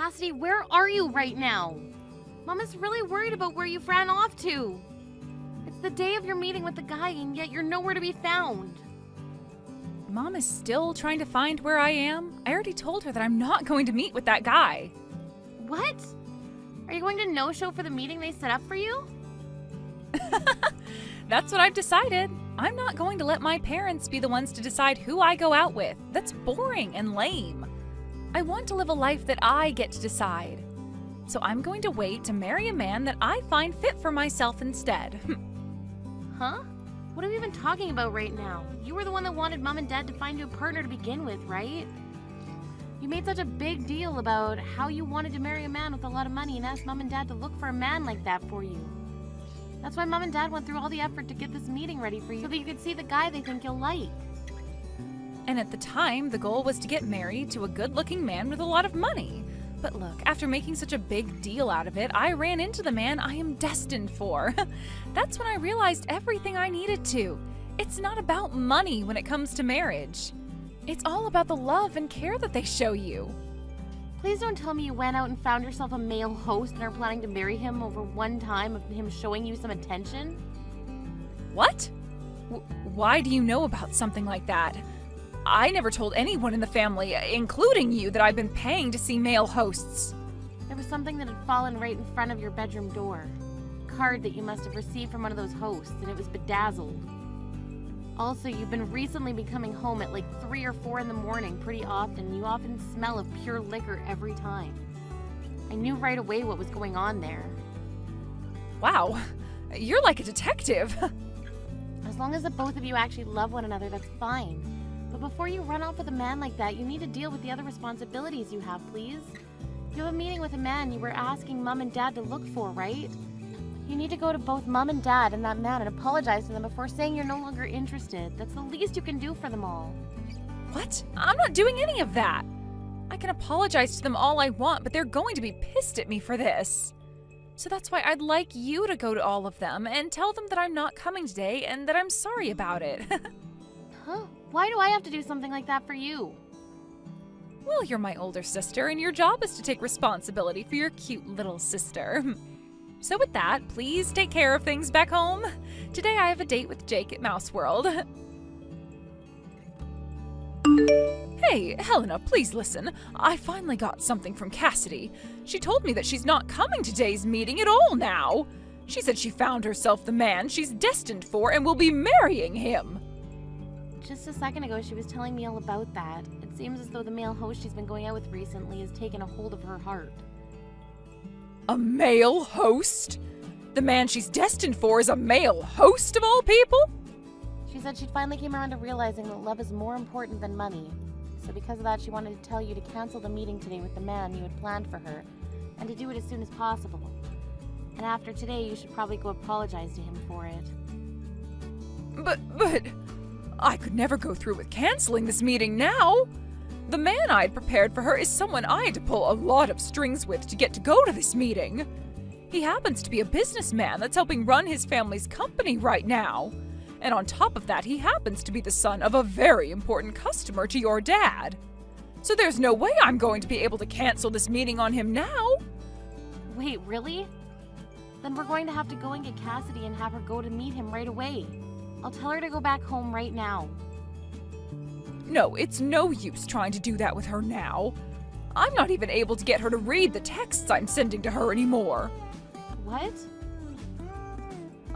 Cassidy, where are you right now? Mom is really worried about where you've ran off to. It's the day of your meeting with the guy, and yet you're nowhere to be found. Mom is still trying to find where I am. I already told her that I'm not going to meet with that guy. What? Are you going to no-show for the meeting they set up for you? That's what I've decided. I'm not going to let my parents be the ones to decide who I go out with. That's boring and lame. I want to live a life that I get to decide. So I'm going to wait to marry a man that I find fit for myself instead. Huh? What are we even talking about right now? You were the one that wanted Mom and Dad to find you a partner to begin with, right? You made such a big deal about how you wanted to marry a man with a lot of money and asked Mom and Dad to look for a man like that for you. That's why Mom and Dad went through all the effort to get this meeting ready for you so that you could see the guy they think you'll like. And at the time, the goal was to get married to a good-looking man with a lot of money. But look, after making such a big deal out of it, I ran into the man I am destined for. That's when I realized everything I needed to. It's not about money when it comes to marriage. It's all about the love and care that they show you. Please don't tell me you went out and found yourself a male host and are planning to marry him over one time of him showing you some attention? What? Why do you know about something like that? I never told anyone in the family, including you, that I've been paying to see male hosts. There was something that had fallen right in front of your bedroom door. A card that you must have received from one of those hosts, and it was bedazzled. Also, you've been recently coming home at like 3 or 4 in the morning pretty often. You often smell of pure liquor every time. I knew right away what was going on there. Wow, you're like a detective. As long as the both of you actually love one another, that's fine. But before you run off with a man like that, you need to deal with the other responsibilities you have, please. You have a meeting with a man you were asking Mom and Dad to look for, right? You need to go to both Mom and Dad and that man and apologize to them before saying you're no longer interested. That's the least you can do for them all. What? I'm not doing any of that. I can apologize to them all I want, but they're going to be pissed at me for this. So that's why I'd like you to go to all of them and tell them that I'm not coming today and that I'm sorry about it. Huh? Why do I have to do something like that for you? Well, you're my older sister, and your job is to take responsibility for your cute little sister. So with that, please take care of things back home. Today I have a date with Jake at Mouse World. Hey, Helena, please listen. I finally got something from Cassidy. She told me that she's not coming to today's meeting at all now. She said she found herself the man she's destined for and will be marrying him. Just a second ago, she was telling me all about that. It seems as though the male host she's been going out with recently has taken a hold of her heart. A male host? The man she's destined for is a male host of all people? She said she finally came around to realizing that love is more important than money. So because of that, she wanted to tell you to cancel the meeting today with the man you had planned for her, and to do it as soon as possible. And after today, you should probably go apologize to him for it. But, I could never go through with canceling this meeting now. The man I'd prepared for her is someone I had to pull a lot of strings with to get to go to this meeting. He happens to be a businessman that's helping run his family's company right now. And on top of that, he happens to be the son of a very important customer to your dad. So there's no way I'm going to be able to cancel this meeting on him now. Wait, really? Then we're going to have to go and get Cassidy and have her go to meet him right away. I'll tell her to go back home right now. No, it's no use trying to do that with her now. I'm not even able to get her to read the texts I'm sending to her anymore. What?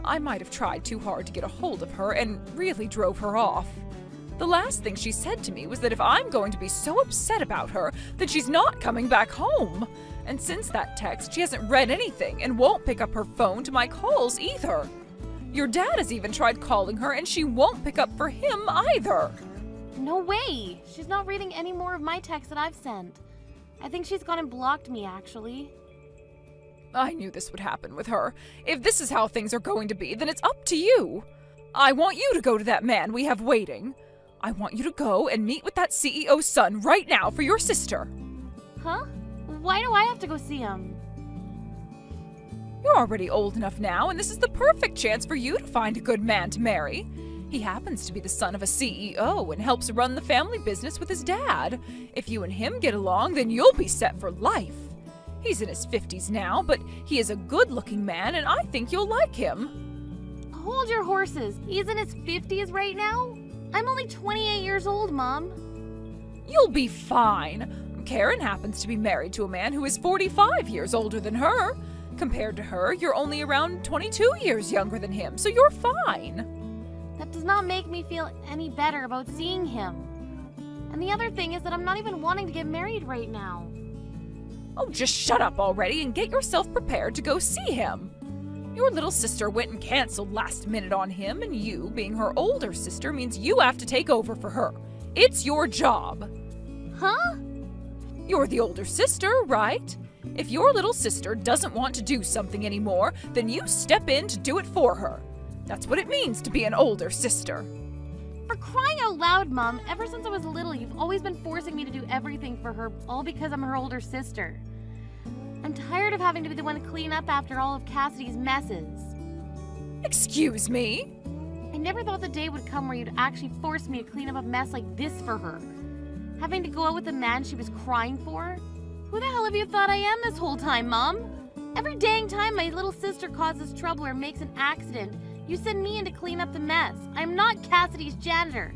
I might have tried too hard to get a hold of her and really drove her off. The last thing she said to me was that if I'm going to be so upset about her, then she's not coming back home. And since that text, she hasn't read anything and won't pick up her phone to my calls either. Your dad has even tried calling her and she won't pick up for him either. No way! She's not reading any more of my texts that I've sent. I think she's gone and blocked me, actually. I knew this would happen with her. If this is how things are going to be, then it's up to you. I want you to go to that man we have waiting. I want you to go and meet with that CEO's son right now for your sister. Huh? Why do I have to go see him? You're already old enough now, and this is the perfect chance for you to find a good man to marry. He happens to be the son of a CEO and helps run the family business with his dad. If you and him get along, then you'll be set for life. He's in his 50s now, but he is a good-looking man, and I think you'll like him. Hold your horses. He's in his 50s right now? I'm only 28 years old, Mom. You'll be fine. Karen happens to be married to a man who is 45 years older than her. Compared to her, you're only around 22 years younger than him, so you're fine. That does not make me feel any better about seeing him. And the other thing is that I'm not even wanting to get married right now. Oh, just shut up already and get yourself prepared to go see him. Your little sister went and canceled last minute on him, and you, being her older sister, means you have to take over for her. It's your job. Huh? You're the older sister, right? If your little sister doesn't want to do something anymore, then you step in to do it for her. That's what it means to be an older sister. For crying out loud, Mom, ever since I was little, you've always been forcing me to do everything for her, all because I'm her older sister. I'm tired of having to be the one to clean up after all of Cassidy's messes. Excuse me? I never thought the day would come where you'd actually force me to clean up a mess like this for her. Having to go out with the man she was crying for? Who the hell have you thought I am this whole time, Mom? Every dang time my little sister causes trouble or makes an accident, you send me in to clean up the mess. I'm not Cassidy's janitor.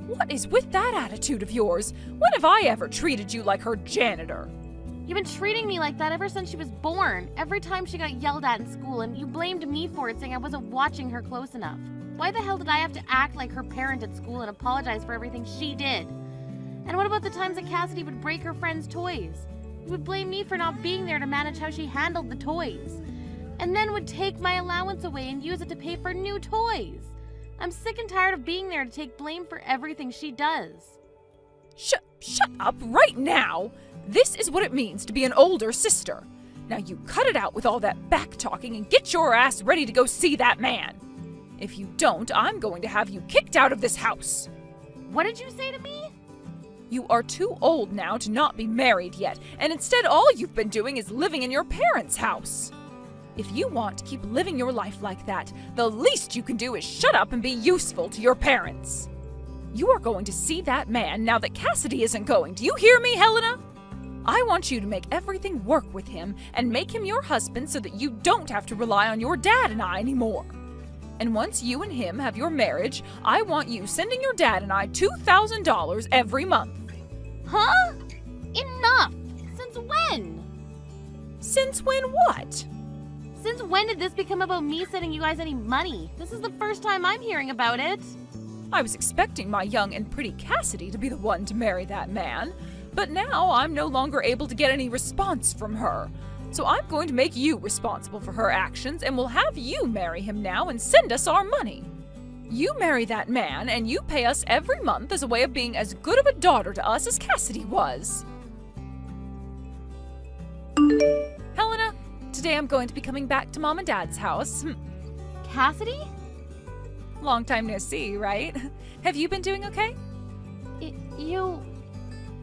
What is with that attitude of yours? When have I ever treated you like her janitor? You've been treating me like that ever since she was born. Every time she got yelled at in school, and you blamed me for it, saying I wasn't watching her close enough. Why the hell did I have to act like her parent at school and apologize for everything she did? And what about the times that Cassidy would break her friends' toys? You would blame me for not being there to manage how she handled the toys. And then would take my allowance away and use it to pay for new toys. I'm sick and tired of being there to take blame for everything she does. Shut up right now! This is what it means to be an older sister. Now you cut it out with all that back-talking and get your ass ready to go see that man. If you don't, I'm going to have you kicked out of this house. What did you say to me? You are too old now to not be married yet, and instead all you've been doing is living in your parents' house. If you want to keep living your life like that, the least you can do is shut up and be useful to your parents. You are going to see that man now that Cassidy isn't going. Do you hear me, Helena? I want you to make everything work with him and make him your husband so that you don't have to rely on your dad and I anymore. And once you and him have your marriage, I want you sending your dad and I $2,000 every month. Huh? Enough! Since when? Since when what? Since when did this become about me sending you guys any money? This is the first time I'm hearing about it. I was expecting my young and pretty Cassidy to be the one to marry that man, but now I'm no longer able to get any response from her. So I'm going to make you responsible for her actions, and we'll have you marry him now and send us our money. You marry that man, and you pay us every month as a way of being as good of a daughter to us as Cassidy was. Helena, today I'm going to be coming back to Mom and Dad's house. Cassidy? Long time no see, right? Have you been doing okay?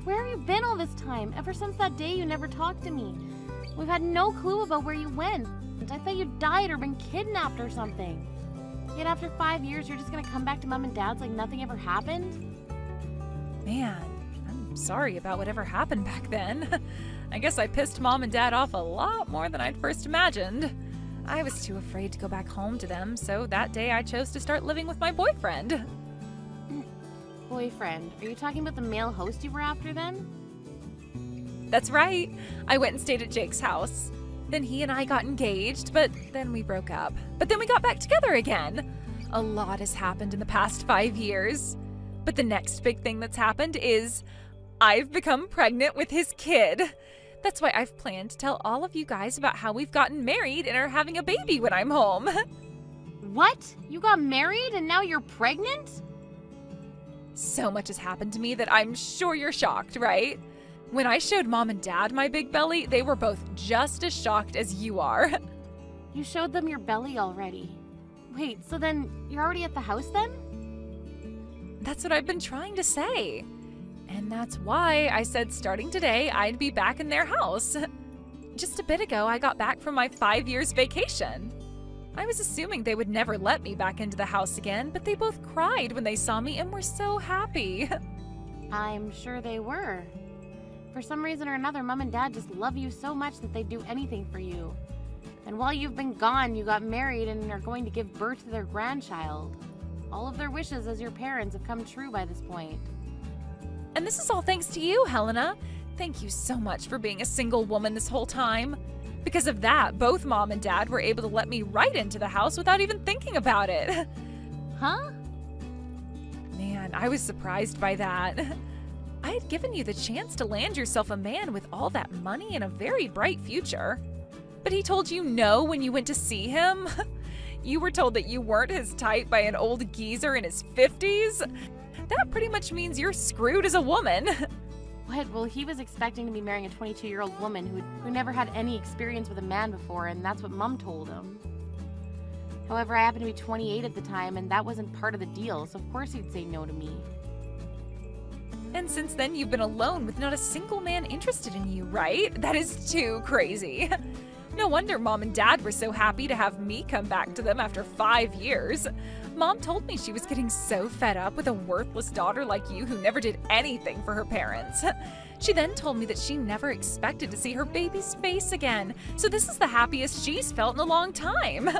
Where have you been all this time? Ever since that day you never talked to me. We've had no clue about where you went. I thought you died or been kidnapped or something. Yet after 5 years, you're just gonna come back to Mom and Dad's like nothing ever happened? Man, I'm sorry about whatever happened back then. I guess I pissed Mom and Dad off a lot more than I'd first imagined. I was too afraid to go back home to them, so that day I chose to start living with my boyfriend. Boyfriend? Are you talking about the male host you were after then? That's right. I went and stayed at Jake's house. Then he and I got engaged, but then we broke up. But then we got back together again. A lot has happened in the past 5 years. But the next big thing that's happened is I've become pregnant with his kid. That's why I've planned to tell all of you guys about how we've gotten married and are having a baby when I'm home. What? You got married and now you're pregnant? So much has happened to me that I'm sure you're shocked, right? When I showed Mom and Dad my big belly, they were both just as shocked as you are. You showed them your belly already. Wait, so then you're already at the house then? That's what I've been trying to say. And that's why I said starting today, I'd be back in their house. Just a bit ago, I got back from my 5 years vacation. I was assuming they would never let me back into the house again, but they both cried when they saw me and were so happy. I'm sure they were. For some reason or another, Mom and Dad just love you so much that they'd do anything for you. And while you've been gone, you got married and are going to give birth to their grandchild. All of their wishes as your parents have come true by this point. And this is all thanks to you, Helena. Thank you so much for being a single woman this whole time. Because of that, both Mom and Dad were able to let me right into the house without even thinking about it. Huh? Man, I was surprised by that. I had given you the chance to land yourself a man with all that money and a very bright future. But he told you no when you went to see him? You were told that you weren't his type by an old geezer in his 50s? That pretty much means you're screwed as a woman. What? Well, he was expecting to be marrying a 22-year-old woman who never had any experience with a man before, and that's what Mom told him. However, I happened to be 28 at the time, and that wasn't part of the deal, so of course he'd say no to me. And since then, you've been alone with not a single man interested in you, right? That is too crazy. No wonder Mom and Dad were so happy to have me come back to them after 5 years. Mom told me she was getting so fed up with a worthless daughter like you who never did anything for her parents. She then told me that she never expected to see her baby's face again, so this is the happiest she's felt in a long time.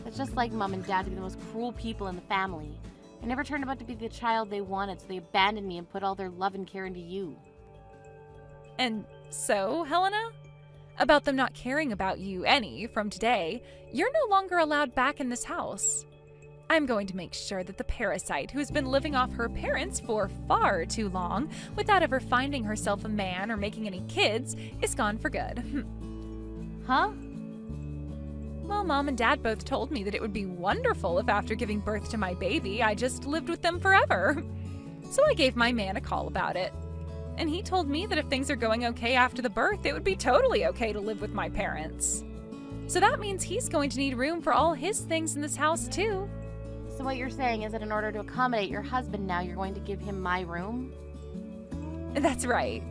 It's just like Mom and Dad to be the most cruel people in the family. I never turned out to be the child they wanted, so they abandoned me and put all their love and care into you. And so, Helena? About them not caring about you any from today, you're no longer allowed back in this house. I'm going to make sure that the parasite who has been living off her parents for far too long without ever finding herself a man or making any kids is gone for good. Huh? Well, Mom and Dad both told me that it would be wonderful if after giving birth to my baby, I just lived with them forever. So I gave my man a call about it. And he told me that if things are going okay after the birth, it would be totally okay to live with my parents. So that means he's going to need room for all his things in this house too. So what you're saying is that in order to accommodate your husband now, you're going to give him my room? That's right.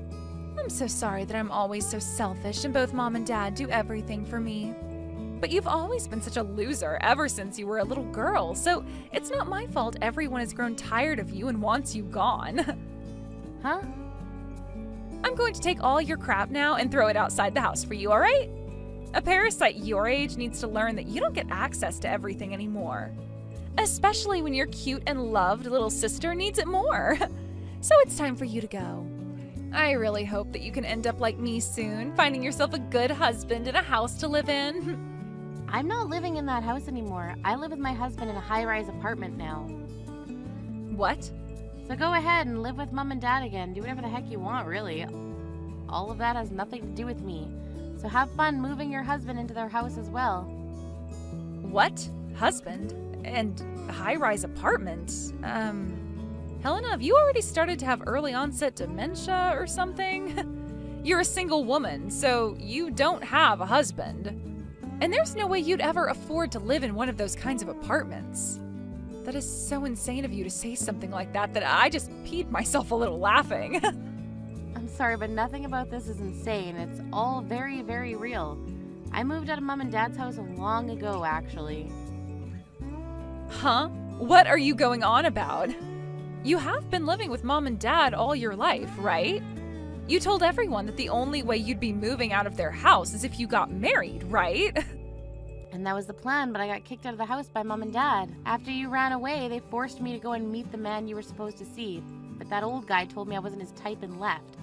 I'm so sorry that I'm always so selfish and both Mom and Dad do everything for me. But you've always been such a loser ever since you were a little girl, so it's not my fault everyone has grown tired of you and wants you gone. Huh? I'm going to take all your crap now and throw it outside the house for you, all right? A parasite your age needs to learn that you don't get access to everything anymore. Especially when your cute and loved little sister needs it more. So it's time for you to go. I really hope that you can end up like me soon, finding yourself a good husband and a house to live in. I'm not living in that house anymore. I live with my husband in a high-rise apartment now. What? So go ahead and live with Mom and Dad again. Do whatever the heck you want, really. All of that has nothing to do with me. So have fun moving your husband into their house as well. What? Husband? And a high-rise apartment? Helena, have you already started to have early onset dementia or something? You're a single woman, so you don't have a husband. And there's no way you'd ever afford to live in one of those kinds of apartments. That is so insane of you to say something like that I just peed myself a little laughing. I'm sorry, but nothing about this is insane. It's all very, very real. I moved out of Mom and Dad's house long ago, actually. Huh? What are you going on about? You have been living with Mom and Dad all your life, right? You told everyone that the only way you'd be moving out of their house is if you got married, right? And that was the plan, but I got kicked out of the house by Mom and Dad. After you ran away, they forced me to go and meet the man you were supposed to see. But that old guy told me I wasn't his type and left.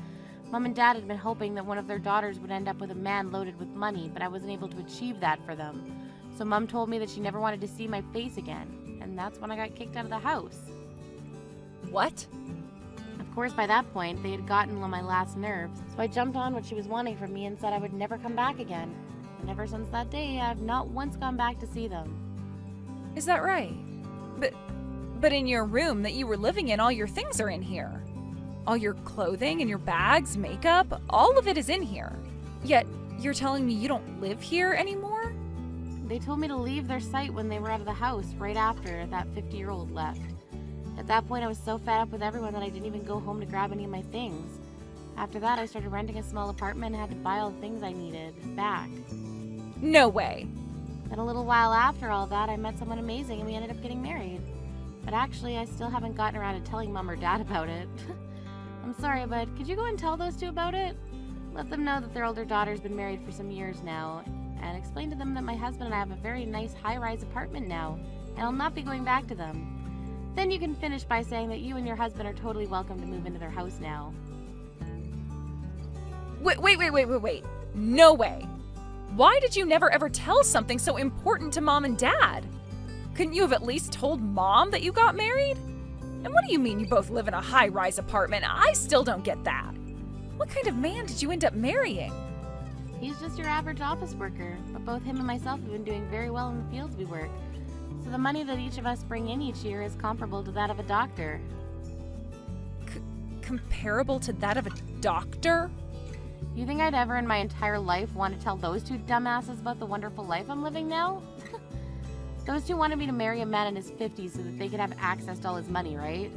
Mom and Dad had been hoping that one of their daughters would end up with a man loaded with money, but I wasn't able to achieve that for them. So Mom told me that she never wanted to see my face again. And that's when I got kicked out of the house. What? Of course, by that point, they had gotten on my last nerves. So I jumped on what she was wanting from me and said I would never come back again. And ever since that day, I've not once gone back to see them. Is that right? But in your room that you were living in, all your things are in here. All your clothing and your bags, makeup, all of it is in here. Yet, you're telling me you don't live here anymore? They told me to leave their site when they were out of the house right after that 50-year-old left. At that point, I was so fed up with everyone that I didn't even go home to grab any of my things. After that, I started renting a small apartment and had to buy all the things I needed back. No way. Then a little while after all that, I met someone amazing and we ended up getting married. But actually, I still haven't gotten around to telling Mom or Dad about it. I'm sorry, but could you go and tell those two about it? Let them know that their older daughter's been married for some years now, and explain to them that my husband and I have a very nice high-rise apartment now, and I'll not be going back to them. Then you can finish by saying that you and your husband are totally welcome to move into their house now. Wait. No way. Why did you never ever tell something so important to Mom and Dad? Couldn't you have at least told Mom that you got married? And what do you mean you both live in a high-rise apartment? I still don't get that. What kind of man did you end up marrying? He's just your average office worker, but both him and myself have been doing very well in the fields we work. So the money that each of us bring in each year is comparable to that of a doctor. Comparable to that of a doctor? You think I'd ever in my entire life want to tell those two dumbasses about the wonderful life I'm living now? Those two wanted me to marry a man in his 50s so that they could have access to all his money, right?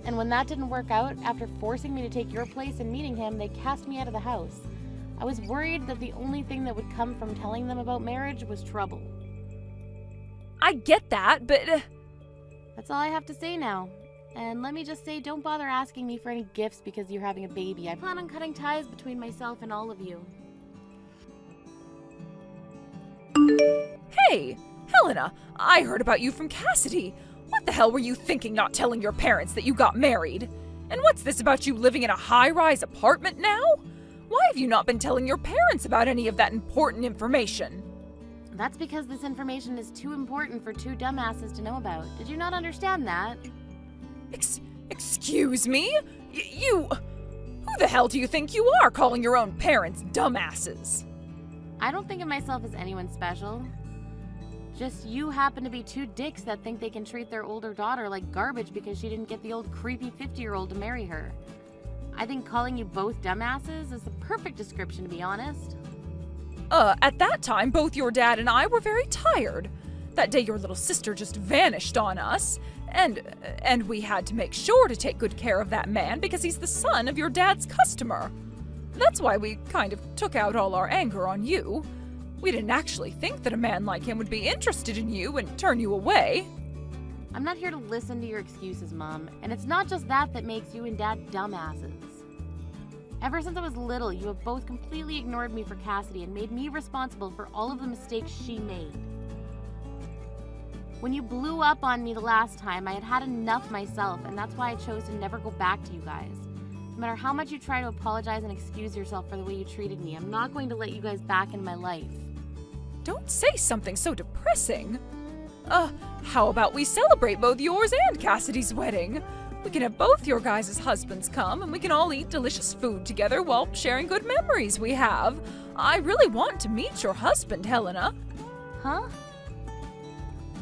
And when that didn't work out, after forcing me to take your place and meeting him, they cast me out of the house. I was worried that the only thing that would come from telling them about marriage was trouble. I get that, but... That's all I have to say now. And let me just say, don't bother asking me for any gifts because you're having a baby. I plan on cutting ties between myself and all of you. Hey, Helena, I heard about you from Cassidy. What the hell were you thinking not telling your parents that you got married? And what's this about you living in a high-rise apartment now? Why have you not been telling your parents about any of that important information? That's because this information is too important for two dumbasses to know about. Did you not understand that? Excuse me? You... Who the hell do you think you are calling your own parents dumbasses? I don't think of myself as anyone special. Just you happen to be two dicks that think they can treat their older daughter like garbage because she didn't get the old creepy 50-year-old to marry her. I think calling you both dumbasses is the perfect description, to be honest. At that time, both your dad and I were very tired. That day your little sister just vanished on us, and we had to make sure to take good care of that man because he's the son of your dad's customer. That's why we kind of took out all our anger on you. We didn't actually think that a man like him would be interested in you and turn you away. I'm not here to listen to your excuses, Mom, and it's not just that that makes you and Dad dumbasses. Ever since I was little, you have both completely ignored me for Cassidy and made me responsible for all of the mistakes she made. When you blew up on me the last time, I had had enough myself, and that's why I chose to never go back to you guys. No matter how much you try to apologize and excuse yourself for the way you treated me, I'm not going to let you guys back in my life. Don't say something so depressing. How about we celebrate both yours and Cassidy's wedding? We can have both your guys' husbands come, and we can all eat delicious food together while sharing good memories we have. I really want to meet your husband, Helena. Huh?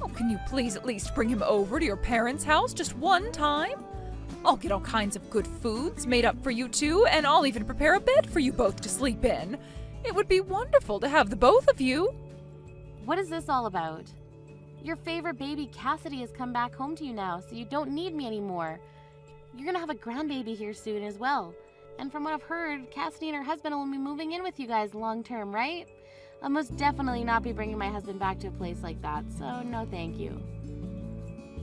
Oh, can you please at least bring him over to your parents' house just one time? I'll get all kinds of good foods made up for you two, and I'll even prepare a bed for you both to sleep in. It would be wonderful to have the both of you. What is this all about? Your favorite baby, Cassidy, has come back home to you now, so you don't need me anymore. You're gonna have a grandbaby here soon as well. And from what I've heard, Cassidy and her husband will be moving in with you guys long term, right? I'll most definitely not be bringing my husband back to a place like that, so no thank you.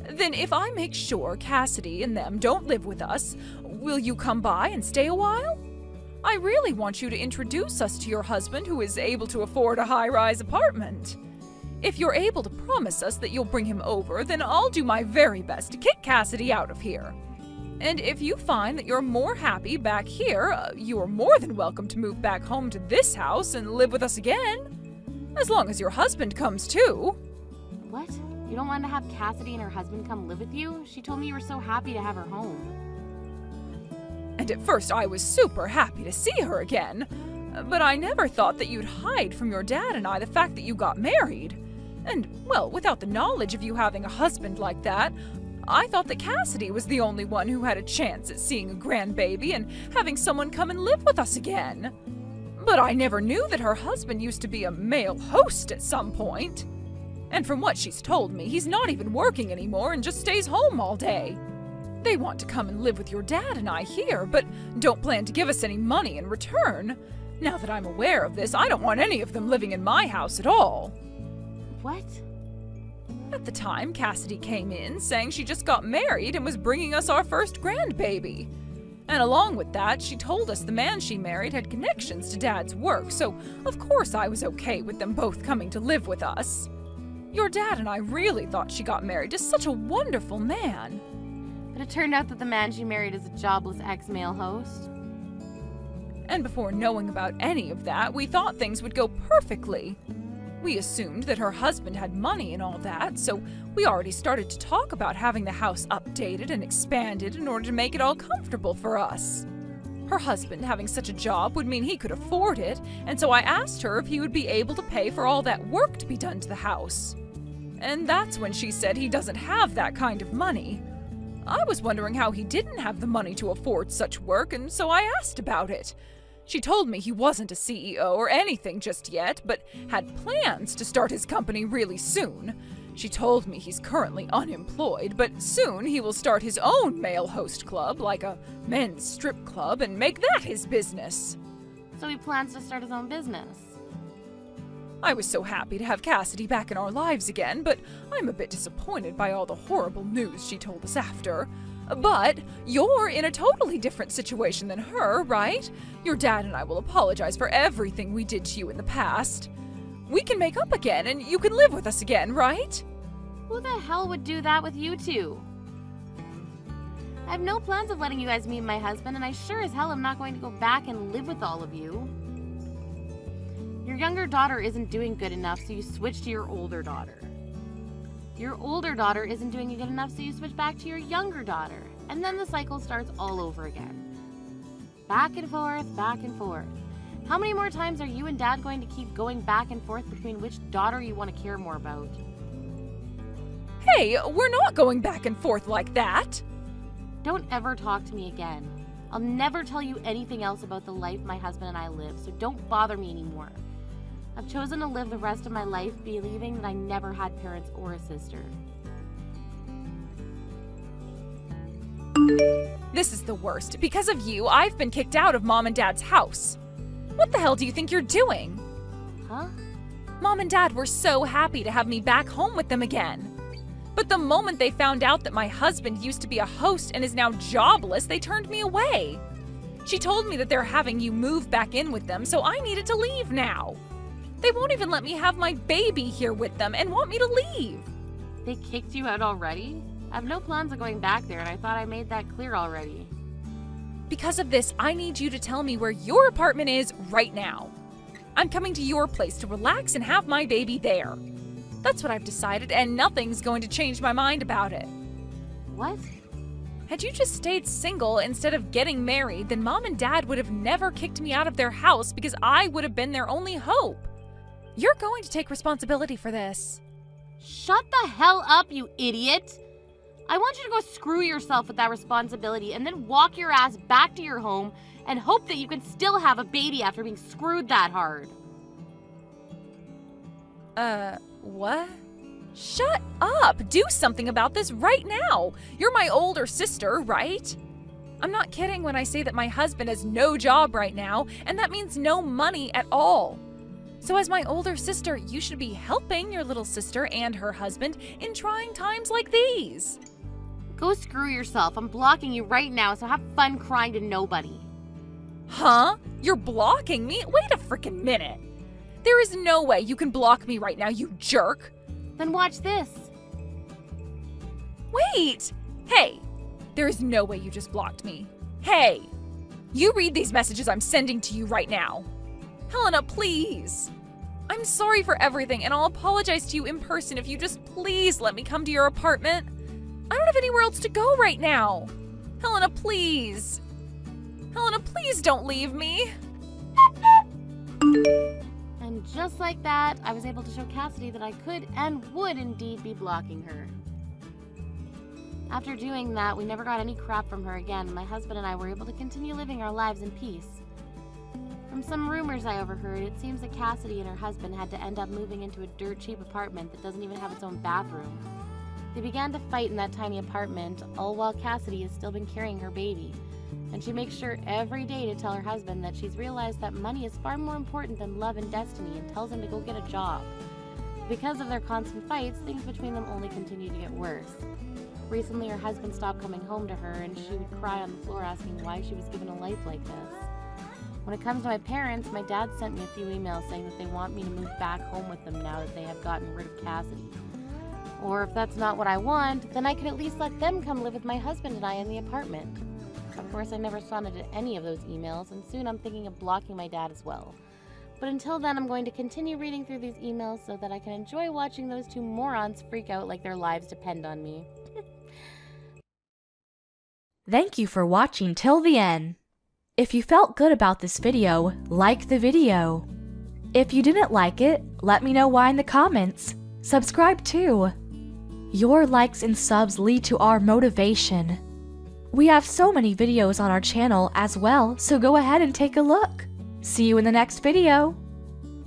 Then if I make sure Cassidy and them don't live with us, will you come by and stay a while? I really want you to introduce us to your husband who is able to afford a high-rise apartment. If you're able to promise us that you'll bring him over, then I'll do my very best to kick Cassidy out of here. And if you find that you're more happy back here, you are more than welcome to move back home to this house and live with us again. As long as your husband comes too. What? You don't want to have Cassidy and her husband come live with you? She told me you were so happy to have her home. And at first I was super happy to see her again. But I never thought that you'd hide from your dad and I the fact that you got married. And, well, without the knowledge of you having a husband like that, I thought that Cassidy was the only one who had a chance at seeing a grandbaby and having someone come and live with us again. But I never knew that her husband used to be a male host at some point. And from what she's told me, he's not even working anymore and just stays home all day. They want to come and live with your dad and I here, but don't plan to give us any money in return. Now that I'm aware of this, I don't want any of them living in my house at all. What? At the time, Cassidy came in saying she just got married and was bringing us our first grandbaby. And along with that, she told us the man she married had connections to Dad's work, so of course I was okay with them both coming to live with us. Your dad and I really thought she got married to such a wonderful man. But it turned out that the man she married is a jobless ex-male host. And before knowing about any of that, we thought things would go perfectly. We assumed that her husband had money and all that, so we already started to talk about having the house updated and expanded in order to make it all comfortable for us. Her husband having such a job would mean he could afford it, and so I asked her if he would be able to pay for all that work to be done to the house. And that's when she said he doesn't have that kind of money. I was wondering how he didn't have the money to afford such work, and so I asked about it. She told me he wasn't a CEO or anything just yet, but had plans to start his company really soon. She told me he's currently unemployed, but soon he will start his own male host club, like a men's strip club, and make that his business. So he plans to start his own business. I was so happy to have Cassidy back in our lives again, but I'm a bit disappointed by all the horrible news she told us after. But you're in a totally different situation than her, right? Your dad and I will apologize for everything we did to you in the past. We can make up again, and you can live with us again, right? Who the hell would do that with you two? I have no plans of letting you guys meet my husband, and I sure as hell am not going to go back and live with all of you. Your younger daughter isn't doing good enough, so you switch to your older daughter. Your older daughter isn't doing good enough, so you switch back to your younger daughter. And then the cycle starts all over again. Back and forth, back and forth. How many more times are you and Dad going to keep going back and forth between which daughter you want to care more about? Hey, we're not going back and forth like that. Don't ever talk to me again. I'll never tell you anything else about the life my husband and I live, so don't bother me anymore. I've chosen to live the rest of my life believing that I never had parents or a sister. This is the worst. Because of you, I've been kicked out of Mom and Dad's house. What the hell do you think you're doing? Huh? Mom and Dad were so happy to have me back home with them again. But the moment they found out that my husband used to be a host and is now jobless, they turned me away. She told me that they're having you move back in with them, so I needed to leave now. They won't even let me have my baby here with them and want me to leave. They kicked you out already? I have no plans of going back there, and I thought I made that clear already. Because of this, I need you to tell me where your apartment is right now. I'm coming to your place to relax and have my baby there. That's what I've decided, and nothing's going to change my mind about it. What? Had you just stayed single instead of getting married, then Mom and Dad would have never kicked me out of their house because I would have been their only hope. You're going to take responsibility for this. Shut the hell up, you idiot! I want you to go screw yourself with that responsibility and then walk your ass back to your home and hope that you can still have a baby after being screwed that hard. What? Shut up! Do something about this right now! You're my older sister, right? I'm not kidding when I say that my husband has no job right now, and that means no money at all. So as my older sister, you should be helping your little sister and her husband in trying times like these. Go screw yourself. I'm blocking you right now, so have fun crying to nobody. Huh? You're blocking me? Wait a freaking minute. There is no way you can block me right now, you jerk. Then watch this. Wait! Hey! There is no way you just blocked me. Hey! You read these messages I'm sending to you right now. Helena, please! I'm sorry for everything, and I'll apologize to you in person if you just please let me come to your apartment. I don't have anywhere else to go right now. Helena, please. Helena, please don't leave me. And just like that, I was able to show Cassidy that I could and would indeed be blocking her. After doing that, we never got any crap from her again, and my husband and I were able to continue living our lives in peace. From some rumors I overheard, it seems that Cassidy and her husband had to end up moving into a dirt-cheap apartment that doesn't even have its own bathroom. They began to fight in that tiny apartment, all while Cassidy has still been carrying her baby. And she makes sure every day to tell her husband that she's realized that money is far more important than love and destiny, and tells him to go get a job. Because of their constant fights, things between them only continue to get worse. Recently, her husband stopped coming home to her, and she would cry on the floor asking why she was given a life like this. When it comes to my parents, my dad sent me a few emails saying that they want me to move back home with them now that they have gotten rid of Cassidy. Or if that's not what I want, then I could at least let them come live with my husband and I in the apartment. Of course, I never responded to any of those emails, and soon I'm thinking of blocking my dad as well. But until then, I'm going to continue reading through these emails so that I can enjoy watching those two morons freak out like their lives depend on me. Thank you for watching till the end. If you felt good about this video, like the video. If you didn't like it, let me know why in the comments. Subscribe too. Your likes and subs lead to our motivation. We have so many videos on our channel as well, so go ahead and take a look. See you in the next video.